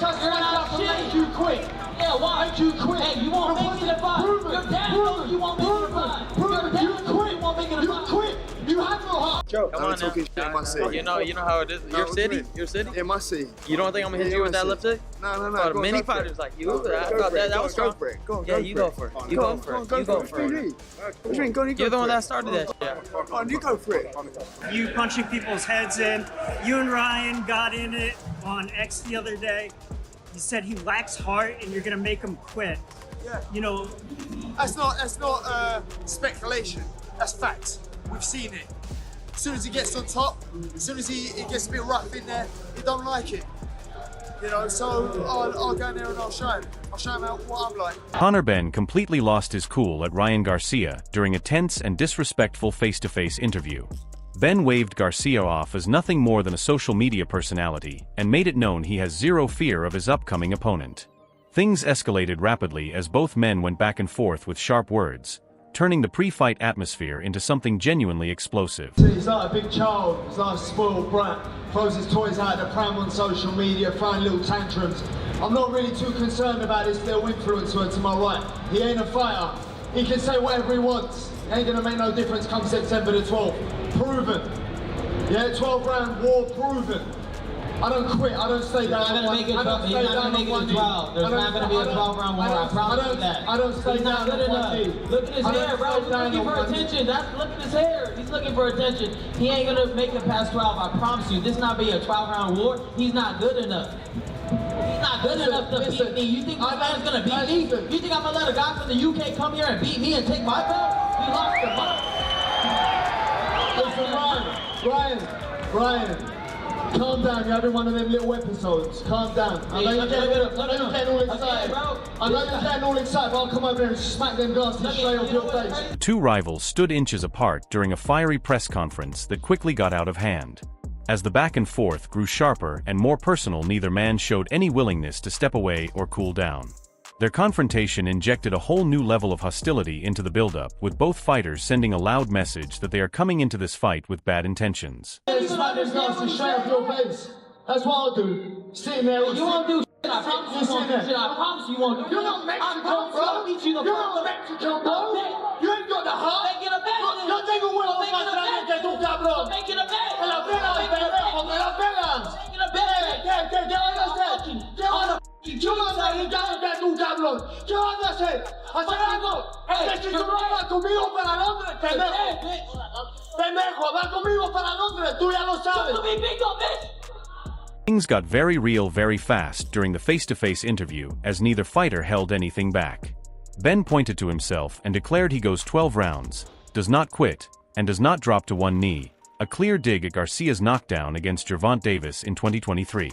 You're not shit. Make you quit. Yeah, why? Make you quit. Hey, you won't make it a fight. Your dad knows you won't make it a fight. Your dad knows you won't make it a fight. You quit. You have no heart. Joe, come on now. In my city. You know how it is. Your city? Your city? In my city. You don't think I'm gonna hit you with that left hook? No. Many fighters like you. I thought that was strong. Yeah, you go for it. You go for it. You go for it. You're the one that started that shit. You go for it. You punching people's heads in. You and Ryan got in it on X the other day. You said he lacks heart and you're gonna make him quit. Yeah. You know, That's not speculation. That's facts. We've seen it. As soon as he gets on top, as soon as he gets a bit rough in there, he don't like it. You know, so I'll go in there and I'll show him. I'll show him what I'm like. Conor Benn completely lost his cool at Ryan Garcia during a tense and disrespectful face-to-face interview. Benn waved Garcia off as nothing more than a social media personality and made it known he has zero fear of his upcoming opponent. Things escalated rapidly as both men went back and forth with sharp words, turning the pre-fight atmosphere into something genuinely explosive. He's like a big child, he's like a spoiled brat, throws his toys out of the pram on social media, throwing little tantrums. I'm not really too concerned about this little influencer to my right. He ain't a fighter. He can say whatever he wants. It ain't gonna make no difference come September the 12th. Proven. Yeah, 12-round war proven. I don't quit, I don't stay down. He's not gonna make it a 12. There's not gonna be a 12-round war, I promise you that. I don't stay down on one knee. Look at his hair, bro. He's looking for attention. Look at his hair. He's looking for attention. He ain't gonna make it past 12, I promise you. This not be a 12-round war. He's not good enough. He's not good enough to beat me. You think my man's gonna beat me? You think I'm gonna let a guy from the UK come here and beat me and take my belt? He lost the fight. Listen, Ryan. Calm down, you're having one of them little episodes. Calm down. I know you're getting all excited. I know you're getting all excited, but I'll come over there and smack them glasses straight off your face. The two rivals stood inches apart during a fiery press conference that quickly got out of hand. As the back and forth grew sharper and more personal, neither man showed any willingness to step away or cool down. Their confrontation injected a whole new level of hostility into the build-up, with both fighters sending a loud message that they are coming into this fight with bad intentions. Smack them glasses straight off your face. That's what I'll do. Sitting there. You won't do shit. I promise you won't do shit. I promise you won't do shit. You're not Mexican, bro. You're not Mexican, bro. You ain't got the heart. Make it a bet. No tengo huevos más grandes que tú, cabrón. Make it a bet. Me la pelas, pendejo, me la pelas. Make it a bet. ¿Qué van a hacer? ¿Qué van a hacer de tú, cabrón? ¿Qué van a hacer? ¿Hacer algo? Es que tú no vas conmigo para Londres, pendejo. Pendejo, va conmigo para Londres, tú ya lo sabes. Things got very real very fast during the face-to-face interview, as neither fighter held anything back. Benn pointed to himself and declared he goes 12 rounds, does not quit, and does not drop to one knee, a clear dig at Garcia's knockdown against Gervonta Davis in 2023.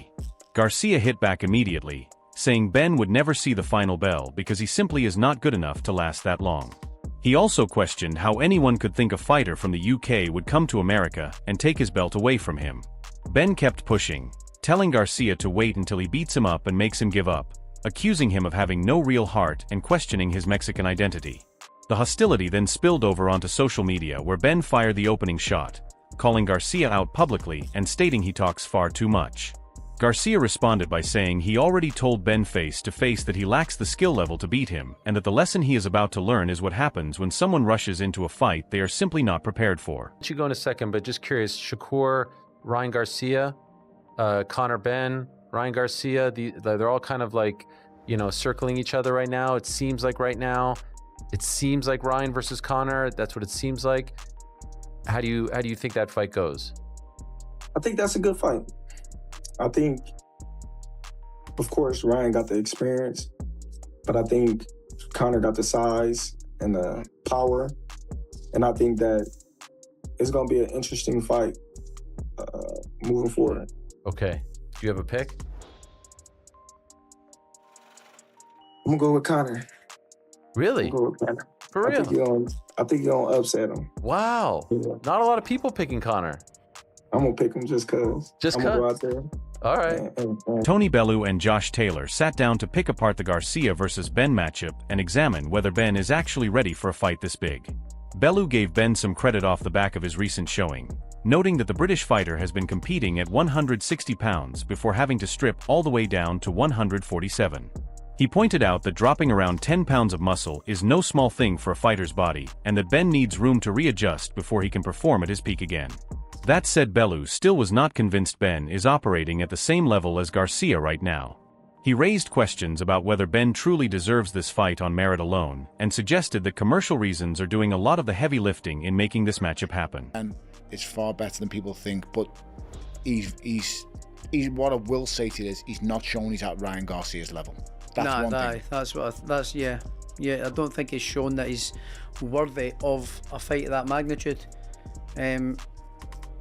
Garcia hit back immediately, saying Benn would never see the final bell because he simply is not good enough to last that long. He also questioned how anyone could think a fighter from the UK would come to America and take his belt away from him. Benn kept pushing, telling Garcia to wait until he beats him up and makes him give up, accusing him of having no real heart and questioning his Mexican identity. The hostility then spilled over onto social media, where Benn fired the opening shot, calling Garcia out publicly and stating he talks far too much. Garcia responded by saying he already told Benn face to face that he lacks the skill level to beat him, and that the lesson he is about to learn is what happens when someone rushes into a fight they are simply not prepared for. Let you go in a second, but just curious, Shakur, Ryan Garcia, Conor Benn, Ryan Garcia, they're all kind of like, you know, circling each other right now. It seems like right now, it seems like Ryan versus Conor. That's what it seems like. How do you think that fight goes? I think that's a good fight. I think, of course, Ryan got the experience, but I think Conor got the size and the power, and I think that it's going to be an interesting fight moving forward. Okay. Do you have a pick? I'm going to go with Conor. Really? Go with Conor. For real? I think you're going to upset him. Wow. Yeah. Not a lot of people picking Conor. I'm going to pick him just because. Just I'm going to go out there. All right. Tony Bellew and Josh Taylor sat down to pick apart the Garcia versus Benn matchup and examine whether Benn is actually ready for a fight this big. Bellew gave Benn some credit off the back of his recent showing, noting that the British fighter has been competing at 160 pounds before having to strip all the way down to 147. He pointed out that dropping around 10 pounds of muscle is no small thing for a fighter's body, and that Ben needs room to readjust before he can perform at his peak again. That said, Bellew still was not convinced Ben is operating at the same level as Garcia right now. He raised questions about whether Ben truly deserves this fight on merit alone, and suggested that commercial reasons are doing a lot of the heavy lifting in making this matchup happen. And it's far better than people think, but he's what I will say to you is he's not shown he's at Ryan Garcia's level. That's one thing. That's what. That's yeah. I don't think he's shown that he's worthy of a fight of that magnitude.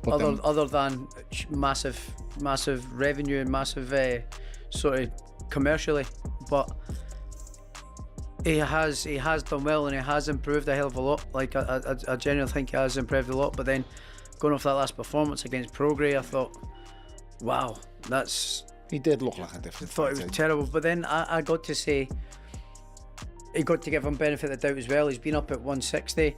Other than massive revenue and massive sort of commercially, but he has done well and he has improved a hell of a lot. Like I genuinely think he has improved a lot. But then going off that last performance against Prograis, I thought, wow, he did look like a different fighter. I thought it was terrible. But then I got to say, he got to give him benefit of the doubt as well. He's been up at 160.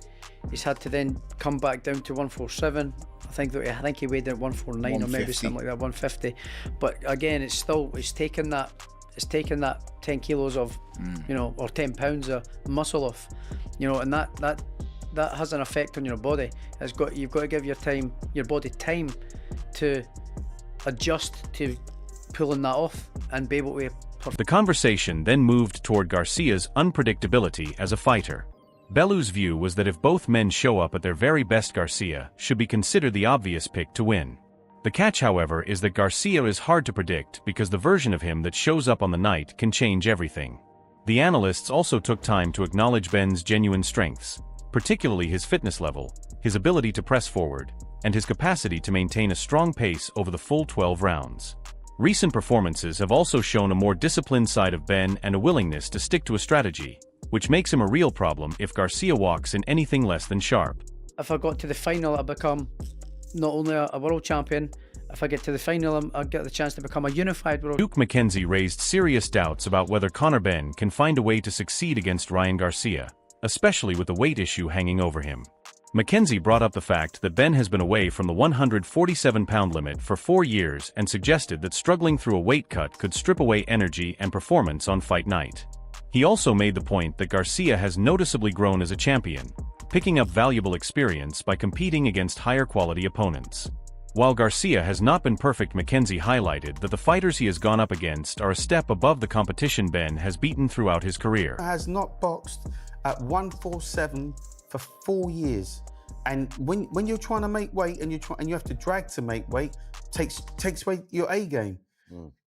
He's had to then come back down to 147. I think he weighed at 149 or maybe something like that, 150. But again, it's taken that 10 kilos of, or 10 pounds of muscle off, and that has an effect on your body. You've got to give your body time to adjust to pulling that off and be able to. The conversation then moved toward Garcia's unpredictability as a fighter. Bellew's view was that if both men show up at their very best, Garcia should be considered the obvious pick to win. The catch, however, is that Garcia is hard to predict because the version of him that shows up on the night can change everything. The analysts also took time to acknowledge Ben's genuine strengths, particularly his fitness level, his ability to press forward, and his capacity to maintain a strong pace over the full 12 rounds. Recent performances have also shown a more disciplined side of Ben and a willingness to stick to a strategy, which makes him a real problem if Garcia walks in anything less than sharp. If I got to the final, I become not only a world champion. If I get to the final, I get the chance to become a unified world. Duke McKenzie raised serious doubts about whether Conor Benn can find a way to succeed against Ryan Garcia, especially with the weight issue hanging over him. McKenzie brought up the fact that Ben has been away from the 147-pound limit for 4 years and suggested that struggling through a weight cut could strip away energy and performance on fight night. He also made the point that Garcia has noticeably grown as a champion, picking up valuable experience by competing against higher-quality opponents. While Garcia has not been perfect, McKenzie highlighted that the fighters he has gone up against are a step above the competition Ben has beaten throughout his career. Has not boxed at 147 for 4 years, and when you're trying to make weight and you have to drag to make weight, takes away your A game.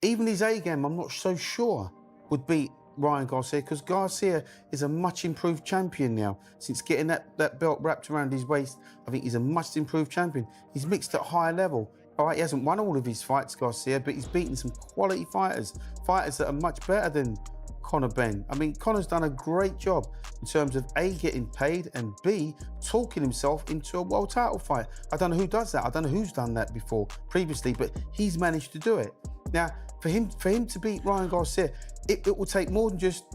Even his A game, I'm not so sure would beat Ryan Garcia, because Garcia is a much improved champion now. Since getting that belt wrapped around his waist, I think he's a much improved champion. He's mixed at higher level. All right, he hasn't won all of his fights, Garcia, but he's beaten some quality fighters that are much better than Conor Benn. I mean, Conor's done a great job in terms of A, getting paid, and B, talking himself into a world title fight. I don't know who does that. I don't know who's done that previously, but he's managed to do it. Now, for him to beat Ryan Garcia, it will take more than just.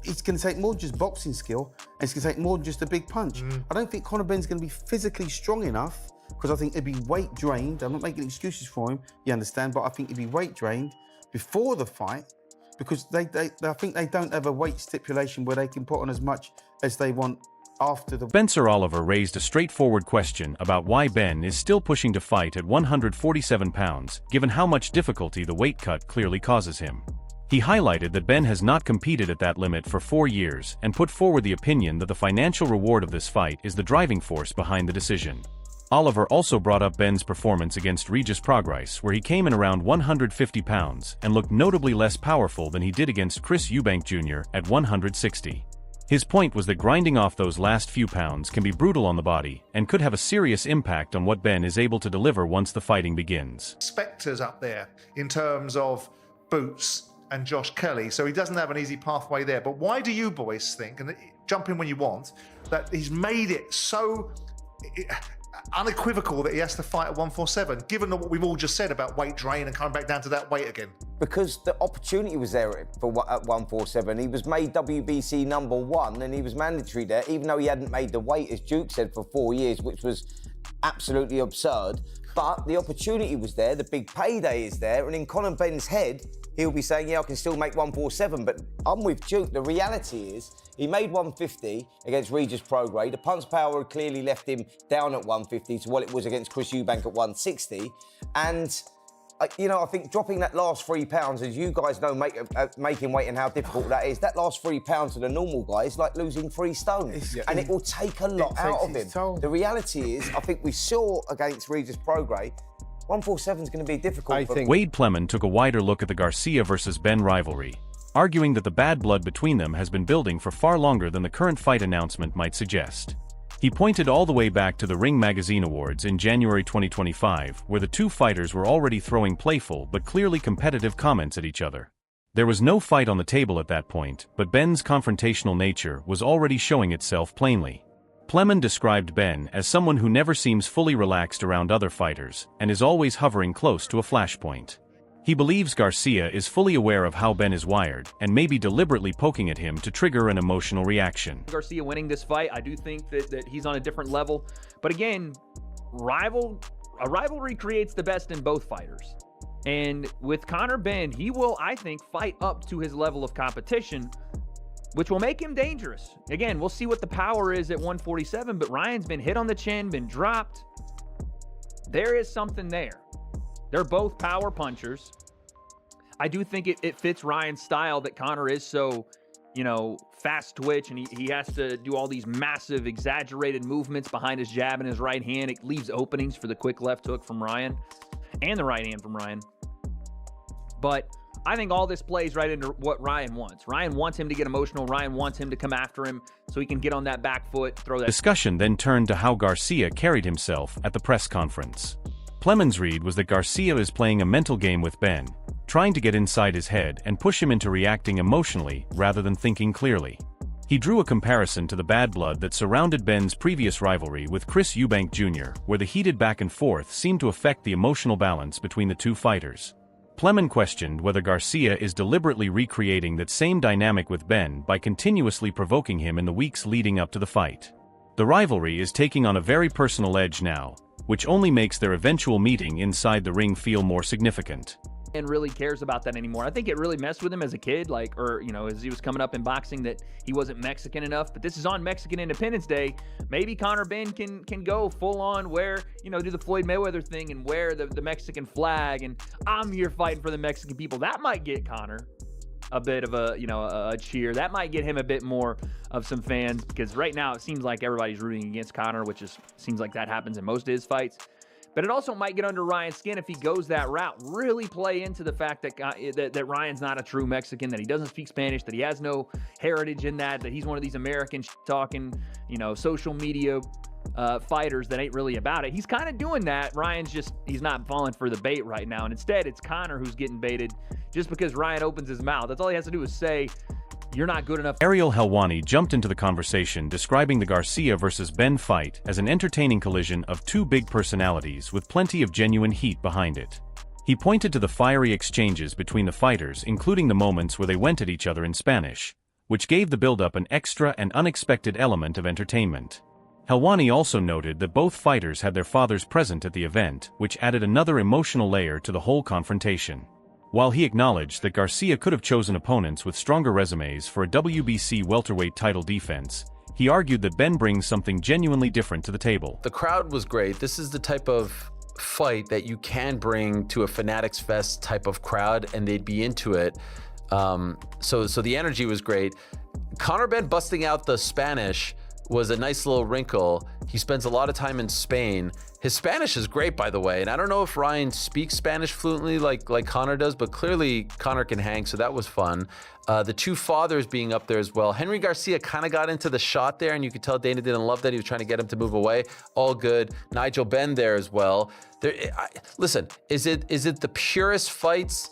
It's going to take more than just boxing skill, and it's going to take more than just a big punch. I don't think Conor Benn's going to be physically strong enough, because I think he'd be weight drained. I'm not making excuses for him, you understand, but I think he'd be weight drained before the fight, because I think they don't have a weight stipulation where they can put on as much as they want after the... Spencer Oliver raised a straightforward question about why Ben is still pushing to fight at 147 pounds, given how much difficulty the weight cut clearly causes him. He highlighted that Ben has not competed at that limit for 4 years and put forward the opinion that the financial reward of this fight is the driving force behind the decision. Oliver also brought up Ben's performance against Regis Prograis, where he came in around 150 pounds and looked notably less powerful than he did against Chris Eubank Jr. at 160. His point was that grinding off those last few pounds can be brutal on the body and could have a serious impact on what Ben is able to deliver once the fighting begins. Spectres up there in terms of Boots and Josh Kelly, so he doesn't have an easy pathway there. But why do you boys think, and jump in when you want, that he's made it so unequivocal that he has to fight at 147, given what we've all just said about weight drain and coming back down to that weight again? Because the opportunity was there at 147. He was made WBC #1 and he was mandatory there, even though he hadn't made the weight, as Duke said, for 4 years, which was absolutely absurd. But the opportunity was there, the big payday is there, and in Conor Benn's head, he'll be saying, yeah, I can still make 147. But I'm with Duke. The reality is he made 150 against Regis Prograis. The punch power had clearly left him down at 150 to what it was against Chris Eubank at 160. And, you know, I think dropping that last 3 pounds, as you guys know, making weight and how difficult that is, that last 3 pounds to the normal guy is like losing 3 stone. And it will take a lot out of him. The reality is, I think we saw against Regis Prograis, 147 is going to be difficult. Wade Plemon took a wider look at the Garcia versus Benn rivalry, arguing that the bad blood between them has been building for far longer than the current fight announcement might suggest. He pointed all the way back to the Ring Magazine Awards in January 2025, where the two fighters were already throwing playful but clearly competitive comments at each other. There was no fight on the table at that point, but Benn's confrontational nature was already showing itself plainly. Plemon described Benn as someone who never seems fully relaxed around other fighters and is always hovering close to a flashpoint. He believes Garcia is fully aware of how Benn is wired and may be deliberately poking at him to trigger an emotional reaction. Garcia winning this fight, I do think that he's on a different level. But again, a rivalry creates the best in both fighters. And with Conor Benn, he will, I think, fight up to his level of competition, which will make him dangerous. Again, we'll see what the power is at 147, but Ryan's been hit on the chin, been dropped. There is something there. They're both power punchers. I do think it fits Ryan's style that Conor is so, you know, fast twitch, and he has to do all these massive, exaggerated movements behind his jab and his right hand. It leaves openings for the quick left hook from Ryan and the right hand from Ryan. But I think all this plays right into what Ryan wants. Ryan wants him to get emotional. Ryan wants him to come after him so he can get on that back foot, throw that. Discussion then turned to how Garcia carried himself at the press conference. Plemon's read was that Garcia is playing a mental game with Benn, trying to get inside his head and push him into reacting emotionally rather than thinking clearly. He drew a comparison to the bad blood that surrounded Benn's previous rivalry with Chris Eubank Jr., where the heated back and forth seemed to affect the emotional balance between the two fighters. Plemon questioned whether Garcia is deliberately recreating that same dynamic with Benn by continuously provoking him in the weeks leading up to the fight. The rivalry is taking on a very personal edge now, which only makes their eventual meeting inside the ring feel more significant. And really cares about that anymore. I think it really messed with him as a kid, or, you know, as he was coming up in boxing, that he wasn't Mexican enough. But this is on Mexican Independence Day. Maybe Conor Benn can go full on wear, you know, do the Floyd Mayweather thing and wear the Mexican flag, and I'm here fighting for the Mexican people. That might get Conor a bit of a cheer. That might get him a bit more of some fans, because right now it seems like everybody's rooting against Conor, which seems like that happens in most of his fights. But it also might get under Ryan's skin if he goes that route. Really play into the fact that Ryan's not a true Mexican, that he doesn't speak Spanish, that he has no heritage in that he's one of these American talking, you know, social media fighters that ain't really about it. He's kind of doing that. He's not falling for the bait right now. And instead, it's Conor who's getting baited just because Ryan opens his mouth. That's all he has to do is say, you're not good enough. Ariel Helwani jumped into the conversation, describing the Garcia versus Benn fight as an entertaining collision of two big personalities with plenty of genuine heat behind it. He pointed to the fiery exchanges between the fighters, including the moments where they went at each other in Spanish, which gave the build-up an extra and unexpected element of entertainment. Helwani also noted that both fighters had their fathers present at the event, which added another emotional layer to the whole confrontation. While he acknowledged that Garcia could have chosen opponents with stronger resumes for a WBC welterweight title defense, he argued that Benn brings something genuinely different to the table. The crowd was great. This is the type of fight that you can bring to a Fanatics Fest type of crowd, and they'd be into it. So the energy was great. Conor Benn busting out the Spanish was a nice little wrinkle. He spends a lot of time in Spain. His Spanish is great, by the way, and I don't know if Ryan speaks Spanish fluently like Conor does, but clearly Conor can hang, so that was fun. The two fathers being up there as well. Henry Garcia kind of got into the shot there, and you could tell Dana didn't love that. He was trying to get him to move away. All good. Nigel Benn there as well. Listen, is it the purest fights,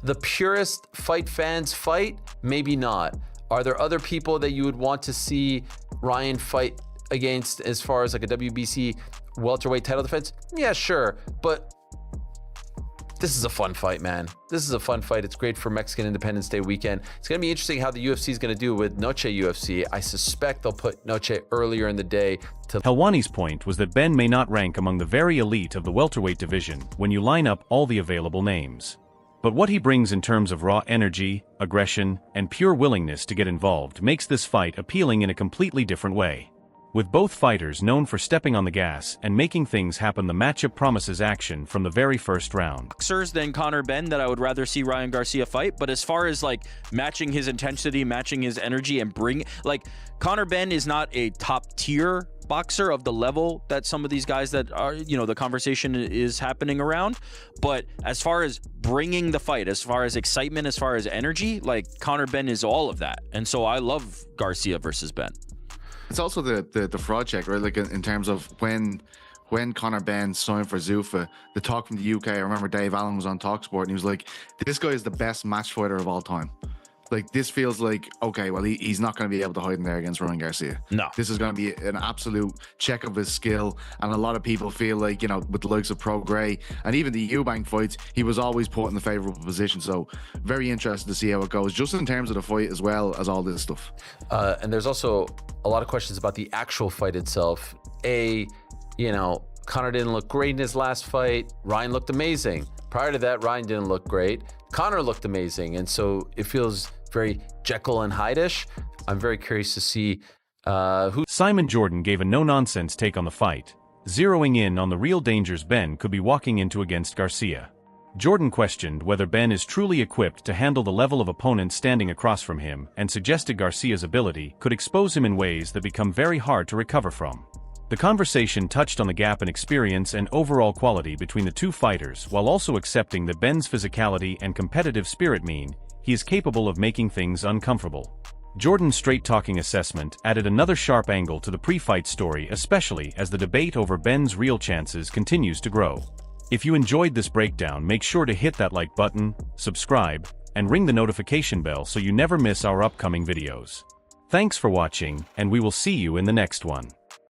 the purest fight fans fight? Maybe not. Are there other people that you would want to see Ryan fight against as far as like a WBC welterweight title defense? Yeah, sure. But This is a fun fight, man. This is a fun fight. It's great for Mexican Independence Day weekend. It's going to be interesting how the UFC is going to do with Noche UFC. I suspect they'll put Noche earlier in the day. Helwani's point was that Ben may not rank among the very elite of the welterweight division when you line up all the available names. But what he brings in terms of raw energy, aggression, and pure willingness to get involved makes this fight appealing in a completely different way. With both fighters known for stepping on the gas and making things happen, the matchup promises action from the very first round. Boxers than Conor Benn that I would rather see Ryan Garcia fight, but as far as like matching his intensity, matching his energy, and Conor Benn is not a top tier boxer of the level that some of these guys that are, the conversation is happening around. But as far as bringing the fight, as far as excitement, as far as energy, like Conor Benn is all of that. And so I love Garcia versus Benn. It's also the fraud check, right? Like in terms of when Conor Benn signed for Zuffa, the talk from the UK, I remember Dave Allen was on TalkSport and he was like, this guy is the best match fighter of all time. Like, this feels like, okay, well, he's not going to be able to hide in there against Ryan Garcia. No. This is going to be an absolute check of his skill. And a lot of people feel like, with the likes of Pro Gray and even the Eubank fights, he was always put in the favourable position. So very interested to see how it goes, just in terms of the fight as well as all this stuff. And there's also a lot of questions about the actual fight itself. Conor didn't look great in his last fight. Ryan looked amazing. Prior to that, Ryan didn't look great. Conor looked amazing. And so it feels very Jekyll and Hyde-ish. I'm very curious to see who... Simon Jordan gave a no-nonsense take on the fight, zeroing in on the real dangers Ben could be walking into against Garcia. Jordan questioned whether Ben is truly equipped to handle the level of opponent standing across from him and suggested Garcia's ability could expose him in ways that become very hard to recover from. The conversation touched on the gap in experience and overall quality between the two fighters while also accepting that Ben's physicality and competitive spirit mean he is capable of making things uncomfortable. Jordan's straight-talking assessment added another sharp angle to the pre-fight story, especially as the debate over Ben's real chances continues to grow. If you enjoyed this breakdown, make sure to hit that like button, subscribe, and ring the notification bell so you never miss our upcoming videos. Thanks for watching, and we will see you in the next one.